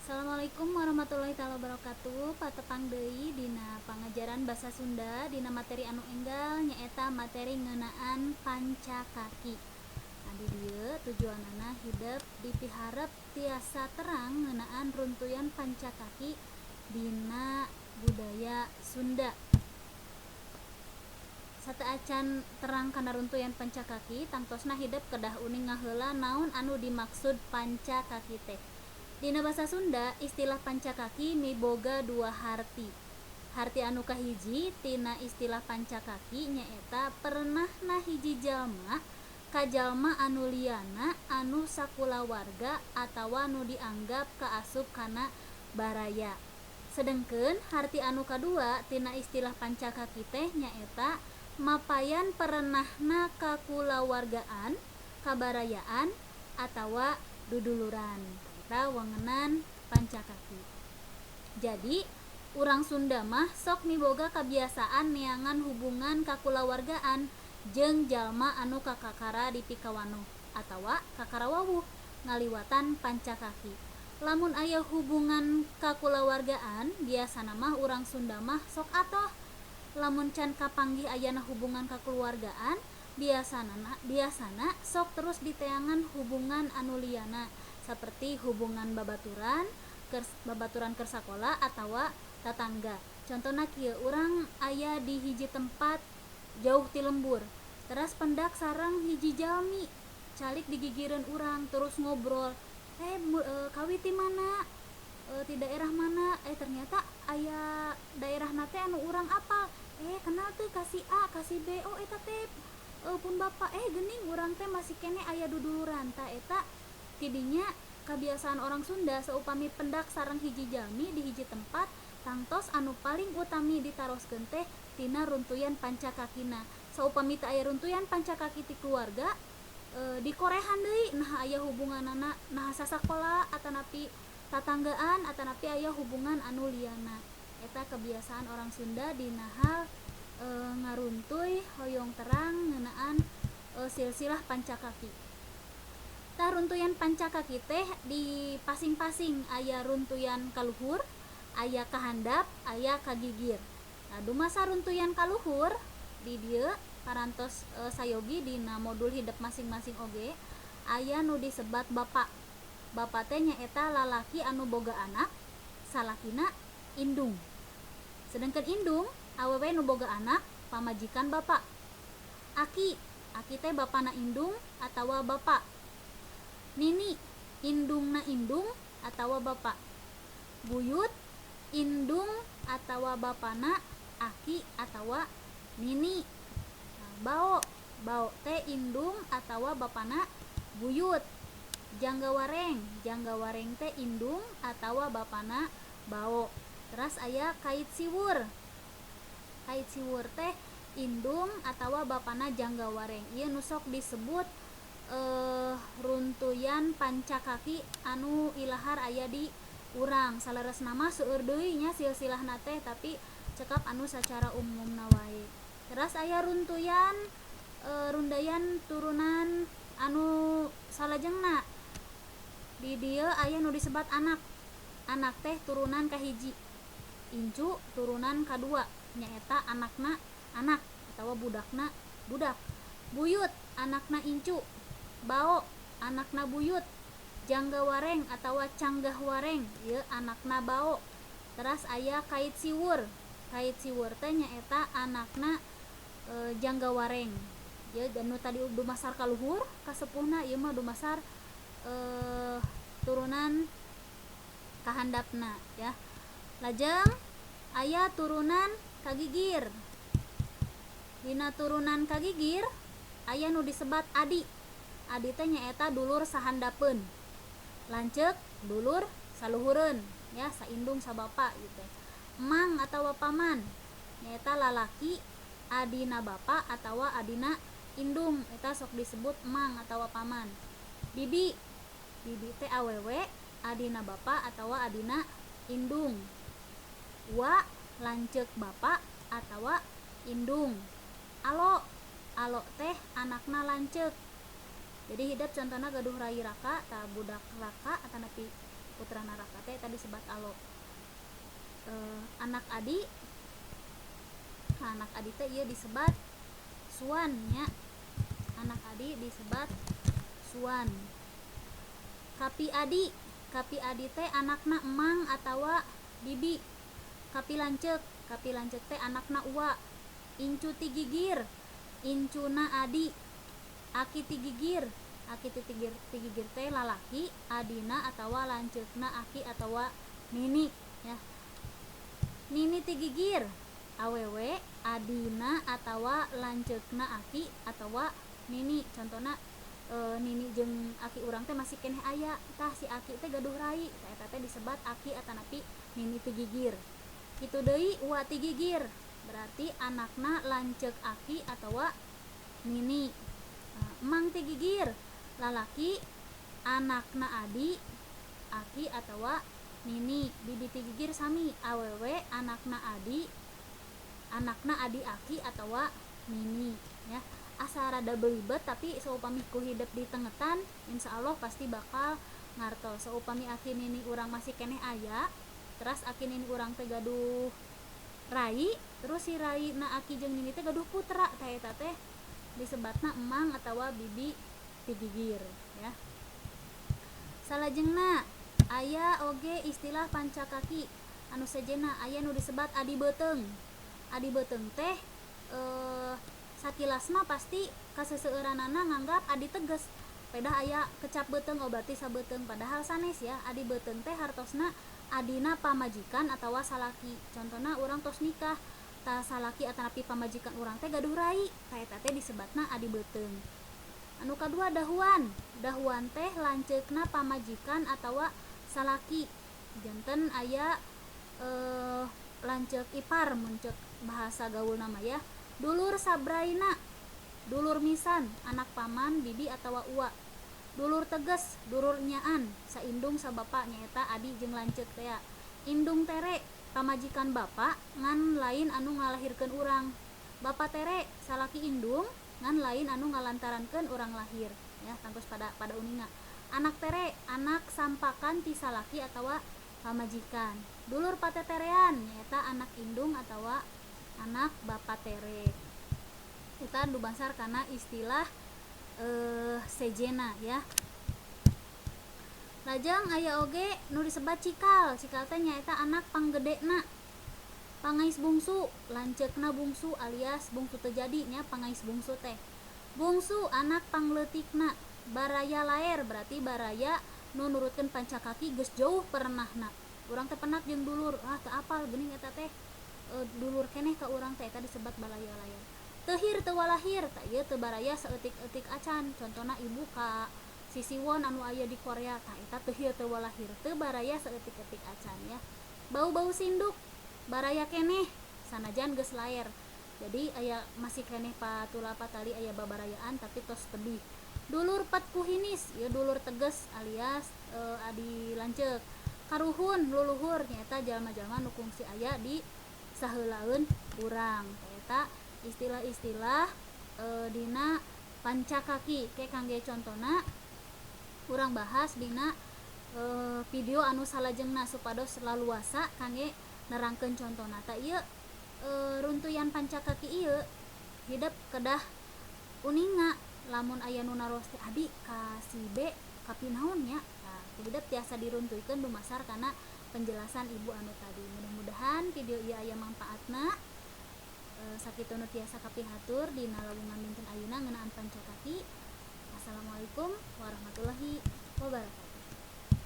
Assalamualaikum warahmatullahi wabarakatuh. Patepang deui dina pangajaran basa Sunda dina materi anu enggal nyaeta materi ngeunaan pancakaki. Adi dieu tujuanana hideup dipiharep tiasa terang ngeunaan runtuyan pancakaki dina budaya Sunda. Sateuacan terang kana runtuyan pancakaki, tangtosna hideup kedah uning ngaheula naon anu dimaksud pancakaki teh. Dina basa Sunda, istilah pancakaki miboga dua harti. Harti anu kahiji tina istilah pancakaki nyaeta perenahna hiji jalma ka jalma anu liana anu sakulawarga atawa nu dianggap kaasup kana baraya. Sedengkeun harti anu kadua tina istilah pancakaki teh nyaeta mapayan perenahna kakulawargaan, kabarayaan atawa duduluran. Wangenan pancakaki. Jadi urang Sunda mah sok miboga kabiasaan neangan hubungan kakulawargaan jeung jalma anu kakakara di pikawanoh atawa kakarawawuh ngaliwatan pancakaki. Lamun aya hubungan kakulawargaan biasana mah urang Sunda mah sok atoh. Lamun can kapanggih ayana hubungan kakulawargaan biasana sok terus diteangan hubungan anu liana seperti hubungan babaturan keur sakola atawa tatangga. Contohna kieu, urang aya di hiji tempat jauh ti lembur, teras pendak sareng hiji jalmi calik digigireun urang terus ngobrol, kawi ti mana, ti daerah mana, ternyata aya daerahna teh anu urang apal, kenal teu ka si A ka si B, eta teh pun bapak, geuning urang teh masih kene aya duduluran. Ta eta tidinya kebiasaan orang Sunda seupami pendak sareng hiji jalmi di hiji tempat, tangtos anu paling utami ditaroskeun teh tina runtuyan pancakakina. Saupami teu aya runtuyan pancakaki ti keluarga, dikorehan deui nah aya hubunganana nah sasakola atanapi tatanggaan atanapi aya hubungan anu liana. Eta kebiasaan orang Sunda dina hal ngaruntuy hoyong terang ngeunaan silsilah pancakaki. Tah runtuyan pancakaki teh di pasing-pasing aya runtuyan kaluhur, aya kahandap, aya kagigir. Nah, dumasa runtuyan kaluhur di dieu parantos sayogi dina modul hidup masing-masing oge aya nu disebat bapa. Bapa teh nyaeta lalaki anu boga anak, salakina indung. Sedengkeun indung awewe nu boga anak pamajikan bapa. Aki teh bapana indung atawa bapa. Nini indungna indung atawa bapa. Buyut indung atawa bapana aki atawa nini. Bao teh indung atawa bapana buyut. Jangga wareng teh indung atawa bapana bao. Teras aya kait siwur teh indung atawa bapana jangga wareng. Ieu nu sok disebut runtuyan pancakaki anu ilahar aya di urang. Saleresna mah seueur deui nya silsilahna teh tapi cekap anu sacara umumna wae. Teras aya runtuyan rundayan turunan anu salajengna. Di dieu aya nu disebat anak. Anak teh turunan kahiji. Incu turunan kadua nyaeta anakna anak atawa budakna budak. Buyut anakna incu. Bao anakna buyut. Jangga wareng atawa canggah wareng ieu anakna bao. Teras aya kait siwur teh nyaeta anakna jangga wareng. Ieu anu tadi dumasar kaluhur kasepuhna ieu mah dumasar turunan kahandapna ya. Lajeng aya turunan kagigir. Dina turunan kagigir aya nu disebat adi. Adi teh nyaeta dulur sahandapeun. Lanceuk dulur saluhureun ya, saindung sabapa gitu. Emang atawa paman nyaeta lalaki adina bapa atawa adina indung, eta sok disebut emang atawa paman. Bibi teh awewe adina bapa atawa adina indung. Wa lanceuk bapa atawa indung. Alo teh anakna lanceuk. Jadi hidup contohna gaduh rai raka, tah budak raka atanapi putra naraka teh tadi sebat alo. Anak adi, anak adi teh ieu disebat suan nya. Anak adi disebat suan. Kapi adi teh anakna emang atawa bibi. Kapi lanceuk teh anakna uwa. Incu ti gigir, incuna adi. Aki ti gigir teh lalaki, adina atawa lanceukna aki atawa nini ya. Nini ti gigir awewe, adina atawa lanceukna aki atawa nini. Contohna nini jeung aki urang teh masih keneh aya, tah si aki teh gaduh rai, tah eta teh disebat aki atanapi nini ti gigir. Kitu deui uwa ti gigir, berarti anakna lanceuk aki atawa nini. Emang ti gigir lalaki, anakna adi, aki atawa nini. Bibi ti gigir sami awewe, anakna adi aki atawa nini ya. Asa rada belibet tapi saupami ku hidup di tengetan insyaallah pasti bakal ngartos. Saupami aki nini urang masih keneh aya, terus aki nini urang teh gaduh rai, terus si rai na aki jeung nini teh gaduh putra, tah eta teh disebatna emang atawa bibi ti gigir ya. Salajengna aya oge istilah pancakaki anu sejenna aya nu disebat adi beuteung. Adi beuteung teh sakilas mah pasti kaseseueuranana nganggap adi teges, pedah aya kecap beuteung oh berarti sabeuteung, padahal sanes ya. Adi beuteung teh hartosna adina pamajikan atawa salaki. Contohna urang tos nikah, tah salaki atanapi pamajikan urang teh gaduh rai, tah eta teh disebatna adi beuteung. Anu kadua dahuan teh lanceukna pamajikan atawa salaki. Janten aya lanceuk ipar mun ceuk bahasa gaulna mah ya. Dulur sabraina, dulur misan, anak paman, bibi atawa uwa. Dulur teges, dulur nyaan, saindung sabapa nyaeta adi jeung lanceuk teh. Indung tere, pamajikan bapa ngan lain anu ngalahirkeun urang. Bapa tere, salaki indung ngan lain anu ngalantarankeun urang lahir ya, tangtos pada uninga. Anak tere, anak sampakan ti salaki atawa pamajikan. Dulur pateterean nyaeta anak indung atawa anak bapa tere. Eta dubasar kana istilah sejena ya. Lajang aya oge nu disebat cikal teh nyaeta anak panggedena. Pangais bungsu, lanceukna bungsu alias bungsu teu jadi nya pangais bungsu teh. Bungsu anak pangleutikna. Baraya laer berarti baraya nu nurutkeun pancakaki geus jauh perenahna. Urang teh penak jeung dulur, teu apal geuning eta teh dulur keneh ka urang teh, eta disebat baraya laer. Tehir teu walahir, tah ieu teu baraya saeutik-eutik acan. Contohna ibu ka sisiwon anu aya di Korea, tah eta tehir teu walahir, teu baraya saeutik-eutik acan ya. Bau-bau sinduk baraya keneh sanajan geus laer. Jadi aya masih keneh patula patali aya babarayaan tapi tos tebih. Dulur pet kuhinis, ieu dulur teges alias adi lanceuk. Karuhun luluhur nyaeta jalma-jalma nu kungsi aya di saheulaeun urang. Eta istilah-istilah dina pancakaki. Ke kangge contona urang bahas dina video anu salajengna supados laluasa kangge nerangkeun contona. Ta ieu runtuyan pancakaki ieu hidup kedah uninga lamun aya nu naros teh adi ka si B kapi naon nya. Nah, hidup tiasa diruntuykeun dumasar kana penjelasan ibu anu tadi. Mudah-mudahan video ieu aya manfaatna. Sakitu nu tiasa kapihatur dina lowongan dinten ayeuna ngeunaan pancakaki. Assalamualaikum warahmatullahi wabarakatuh.